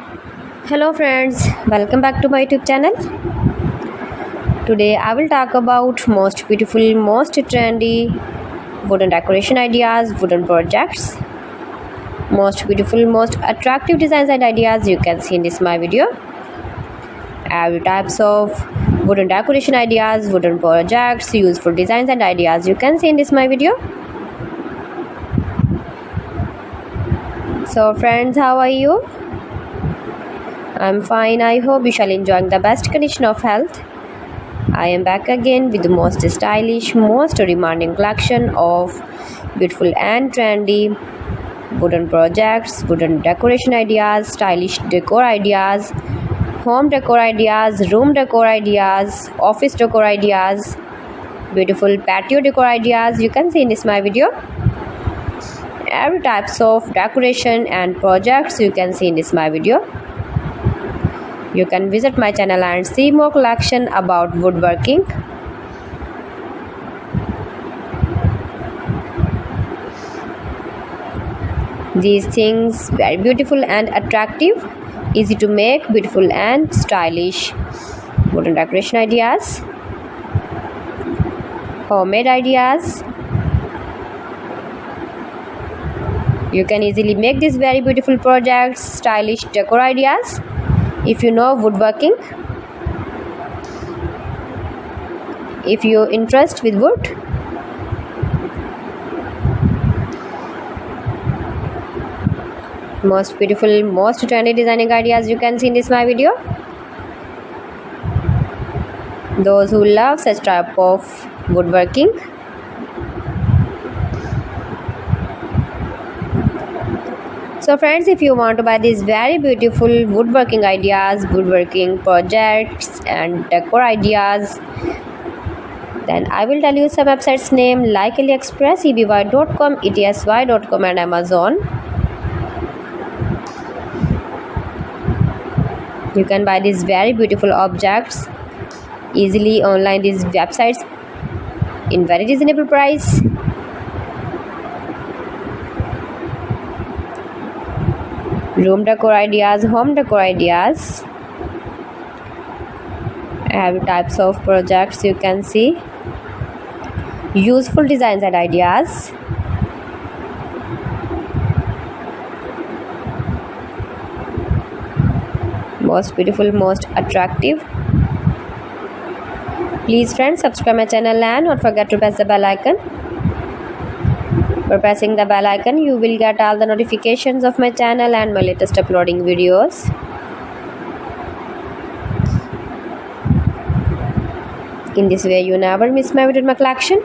Hello friends, welcome back to my YouTube channel. Today I will talk about most beautiful, most trendy wooden decoration ideas, wooden projects, most beautiful, most attractive designs and ideas you can see in this my video. Every types of wooden decoration ideas, wooden projects, useful designs and ideas you can see in this my video. So friends, how are you? I'm fine. I hope you shall enjoying the best condition of health. I am back again with the most stylish, most demanding collection of beautiful and trendy wooden projects, wooden decoration ideas, stylish decor ideas, home decor ideas, room decor ideas, office decor ideas, beautiful patio decor ideas you can see in this my video. Every types of decoration and projects you can see in this my video. You can visit my channel and see more collection about woodworking. These things very beautiful and attractive, easy to make, beautiful and stylish wooden decoration ideas, homemade ideas. You can easily make these very beautiful projects, stylish decor ideas. If you know woodworking, if you interest with wood, most beautiful, most trendy designing ideas you can see in this my video. Those who love such type of woodworking, so friends, if you want to buy these very beautiful woodworking ideas, woodworking projects and decor ideas, then I will tell you some websites name like AliExpress, eby.com, etsy.com and Amazon. You can buy these very beautiful objects easily online, these websites in very reasonable price. Room decor ideas, home decor ideas, every types of projects you can see, useful designs and ideas, most beautiful, most attractive. Please friends, subscribe my channel and don't forget to press the bell icon. For pressing the bell icon, you will get all the notifications of my channel and my latest uploading videos. In this way, you never miss my video in my collection.